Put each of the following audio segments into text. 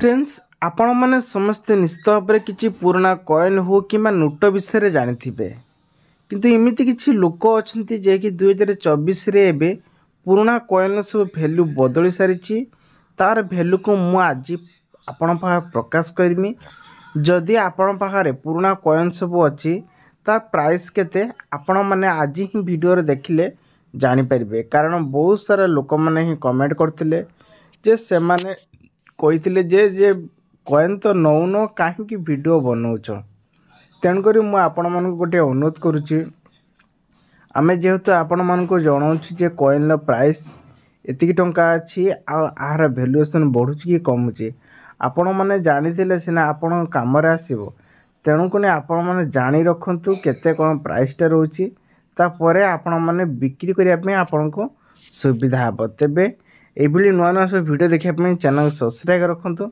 Friends आपण मैंने समस्ते निश्चित भाव में किसी पुराना कॉइन हो कि नोट विषय जानते किंतु इमिति किसी लोक अच्छा जे कि 2024 पुराना कॉइन सब भैल्यू बदली सारी तार भैल्यू को मुझे आपण प्रकाश करमी जदि आपण पाखे पुराना कॉइन सब अच्छी तार प्राइस केते आपण मैंने आज ही वीडियो देखिले जानीपर कारण बहुत सारा लोक मैंने ही कमेंट करते जे से माने कही जे कॉइन तो नौन कहीं वीडियो बनाऊच तेणुक मुझे आपण मान गोटे अनुरोध करुच्ची आमे जेहेतु आपण मान जनाऊँ जे कॉइन प्राइस एतिक टंका अच्छी आर भैल्युएसन बढ़ुची कि कमुची आपण मैंने जानी सीना आपण कम आसो तेणुक आपण मैंने जानी रखु केते कौन प्राइसटा रोची तापर आपण मैंने बिक्री करने आपण को सुविधा हे तेबे ये नुआ नुआ सब वीडियो देखापी चैनल सब्सक्राइब रखु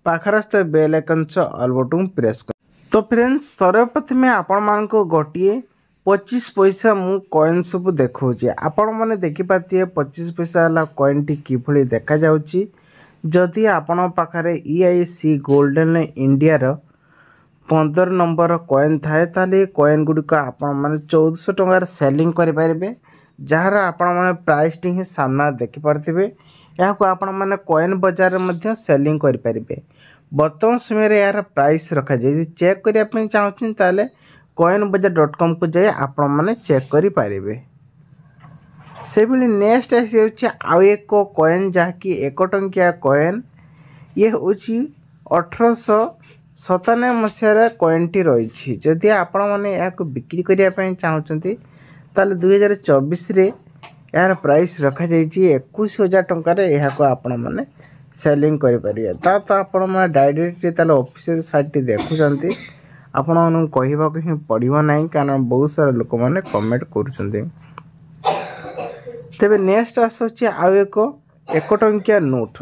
पाखरस्थ bell icon all button press कर। तो फ्रेंड्स सर्वप्रथमे आपण मान को गोटे 25 पैसा मु कॉइन सब देखौछि आपण माने देखि पातिए 25 पैसा वाला कॉइन टी किभली देखा जाउछि जदि आपण पाखरे EIC गोल्डन इंडिया रो 15 नंबर कॉइन थाए ताले कॉइन गुडी आपण माने 1400 टंकार सेलिंग करि पारिबे जार आपण माने प्राइस टी सामना देखि पारथिबे या को आपण माने कॉइन बाजार मध्ये सेलिंग करि पारिबे वर्तमान समय यार प्राइस रखा जाए चेक करिया पे चाहछिन ताले coinbazaar.com को जाए आपण माने चेक करि पारिबे से भी नेक्स्ट आसी आउ एक कॉइन जहाँकि 1 टंकिया कॉइन ये हूँ 1897 मसीहार कॉइन टी रही जदि आपण मैंने या बिक्री करने चाहते ताले 2024 रे यार प्राइस रखा जाइए 21,000 टंकार यहाँ आपण मैंने सेलिंग करें तो आपण मैंने डायरेक्ट ऑफिशियल साइट देखुं आपण कहवाक ही पड़ो ना कारण बहुत सारा लोक मैंने कमेंट कर तेरे नेक्स्ट आसूँ आउ एक टंकिया नोट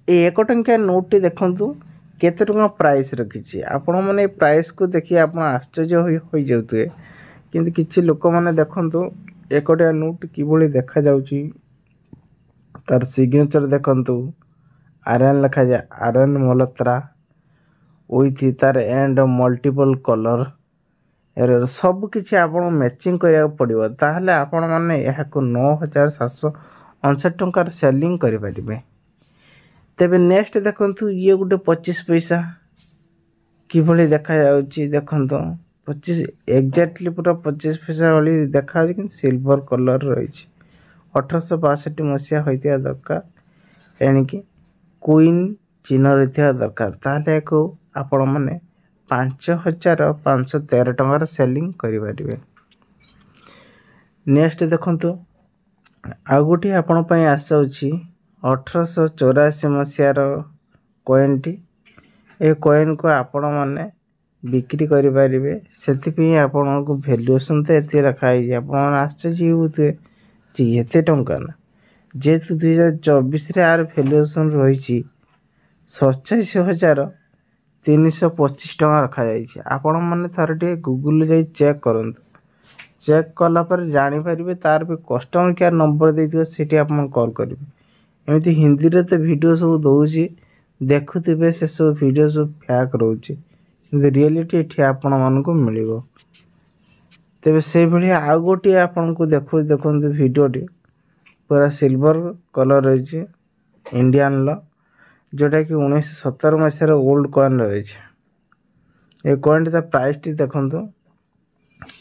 ये 1 टंकिया नोट टी देखु केते टंका प्राइस रखी आपण मैंने प्राइस को देखिए आप आश्चर्य हो जाते किंतु किसी लोक मैंने देखु 1 टंकिया नोट किभली देखा जाउची तार सिग्नेचर देखंतु आर्यन लिखा जाए आर्यन मल्होत्रा विथ तार एंड मल्टीपल कलर एरर सब किसी आपण मैचिंग करिया पड़िबो ताहले आपण माने यहा को 9,759 टंकार सेलिंग करि परिबे। तेबे नेक्स्ट देखंतु ये गुटे 25 पैसा किभली देखा जाउची देखंतु 25 एग्जैक्टली पूरा 25 पैसा वाली देखा कि सिल्वर कलर रही 1862 मसीहा होइतिया दरकार एणिकी क्वीन चिन्ह रही दरकार ताहले को आपण माने 5,513 टंकार सेलिंग करें। नेक्स्ट देखंतु आ गोटे आपण पई आसाउची 1884 मसीहार कॉइन टी ए कॉइन को आपण माने बिक्री करि पारिबे सेति आपण को वैल्यूएशन तो एते रखाई आपण आश्चर्य होते जे एते टंका ना जेतु 2024 रे आर वैल्यूएशन रही 47,325 टका रखा जाइए आपण मैंने थर टे गूगल जाई चेक करंतु चेक कला पर जानी पारिबे तार भी कस्टमर केयर नंबर देथियो सेठी आपण कॉल करिवे एमिति हिंदी रे तो वीडियो सब दउची देखुथिबे से सब वीडियो सब फैक रहउची किंतु रियलिटी एठी आपण मान को मिलिबो तेबे से भली आ गोटी आपण को देखंतु वीडियो टी पूरा सिल्वर कलर रही इंडियन लो जोटा कि 1917 मसीहार ओल्ड कॉइन रही ये कॉइन टा प्राइस टी देखंतु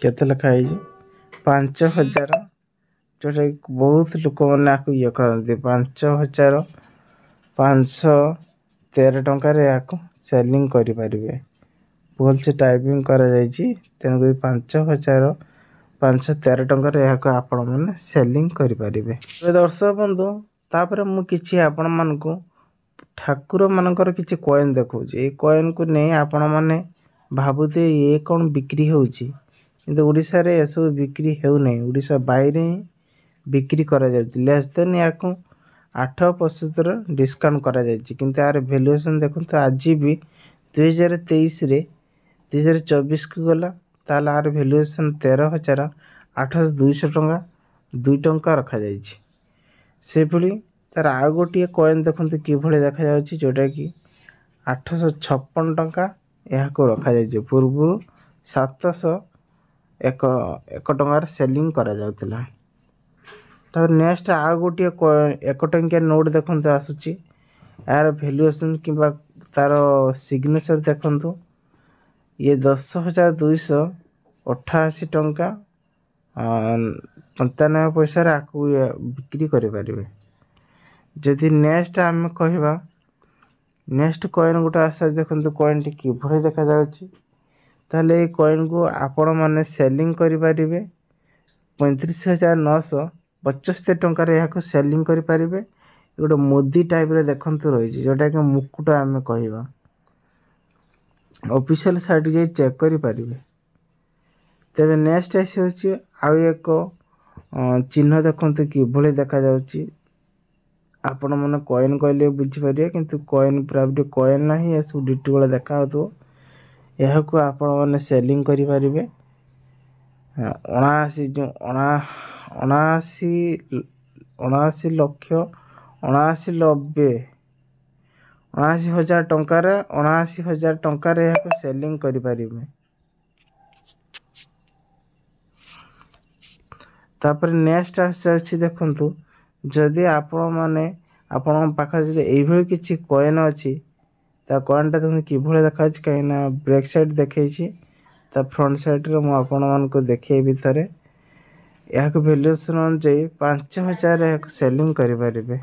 केते लिखाई 5,000 जोटा कि बहुत लोक मैंने आपको ये करते 5,513 टंकार या सेलिंग करें भूल से टाइपिंग करा तेणुक 5,513 टंकार या आपण मैंने सेलिंग करें। दर्शक बंधु तापर मुझे आपण मान को ठाकुर मानकर किसी कॉइन देखो ये कॉइन को नहीं आपण मैंने भावुते ये कौन बिक्री होची किंतु ओडिसा रे एसो बिक्री हेउ नहीं ओडिसा बाहर ही बिक्री करा जाउची लेस देन या को 8% डिस्काउंट करा जाउची किंतु यार वैल्यूएशन देखो तो आज भी 2023 रे 2024 को गला ताला यार वैल्यूएशन 13,802 टंका 2 टंका रखा जाइए से भली तार आ गोटे कॉइन देखते किभली देखा जोटा कि 856 ଟଙ୍କା ଏହାକୁ ରଖାଯାଇଛି। ପୂର୍ବରୁ 701 ଟଙ୍କାରେ ସେଲିଂ କରାଯାଉଥିଲା। ତାପରେ ନେକ୍ସଟ ଆଉ ଗୋଟିଏ 1 ଟଙ୍କିଆ ନୋଟ୍ ଦେଖନ୍ତୁ ଆସୁଛି। ଏହାର ଭ୍ୟାଲୁଏସନ୍ କିମ୍ବା ତାର ସିଗ୍ନେଚର ଦେଖନ୍ତୁ। ଇଏ 10,288 ଟଙ୍କା 95 ପଇସାରେ ଆକୁ ବିକ୍ରି କରିପାରିବେ। ଯଦି ନେକ୍ସଟ ଆମେ କହିବା, ନେକ୍ସଟ କଏନ୍ ଗୋଟେ ଆସୁଛି ଦେଖନ୍ତୁ। କଏନ୍ଟି କିଭଳି ଦେଖାଯାଉଛି, ତାହେଲେ ଏଇ କଏନ୍କୁ ଆପଣମାନେ ସେଲିଂ କରିପାରିବେ 35,975 ଟଙ୍କାରେ ଏହାକୁ ସେଲିଂ କରିପାରିବେ। ଗୋଟେ ମୁଦି ଟାଇପ୍ର ଦେଖନ୍ତୁ ରହିଛି, ଯେଉଁଟାକି ମୁକୁଟ ଆମେ କହିବା। ଅଫିସିଆଲ ସାଇଟ୍ ଯାଇ ଚେକ୍ କରିପାରିବେ। ତେବେ ନେକ୍ସଟ ହେଉଛି ଆଉ ଏକ ଚିହ୍ନ ଦେଖନ୍ତୁ କିଭଳି ଦେଖାଯାଉଛି। ଆପଣମାନେ କଏନ୍ କହିଲେ ବୁଝିପାରିବେ, କିନ୍ତୁ କଏନ୍ ପ୍ରାଇଭେଟ୍ କଏନ୍ ନାହିଁ, ଏସବୁ ଡିଟି ବେଳେ ଦେଖାହେଉଥିବ। ଏହାକୁ ଆପଣମାନେ ସେଲିଂ କରିପାରିବେ 79,90,000 ଟଙ୍କାରେ 79,000 ଟଙ୍କାରେ ଏହାକୁ ସେଲିଂ କରିପାରିବେ। ତାପରେ ନେକ୍ସଟ ଆସିଯାଉଛି ଦେଖନ୍ତୁ। ଯଦି ଆପଣଙ୍କ ପାଖରେ ଯଦି ଏଇଭଳି କିଛି କଏନ୍ ଅଛି, ତା କଏନ୍ଟା ଦେଖନ୍ତୁ କିଭଳି ଦେଖାଯାଉଛି। କାହିଁକିନା ବ୍ୟାକ୍ ସାଇଡ଼୍ ଦେଖେଇଛି, ତା ଫ୍ରଣ୍ଟ ସାଇଡ଼୍ରେ ମୁଁ ଆପଣମାନଙ୍କୁ ଦେଖେଇବି ଥରେ। ଏହାକୁ ଭ୍ୟାଲୁଏସନ୍ ଅନୁଯାୟୀ 5,000 ଏହାକୁ ସେଲିଂ କରିପାରିବେ।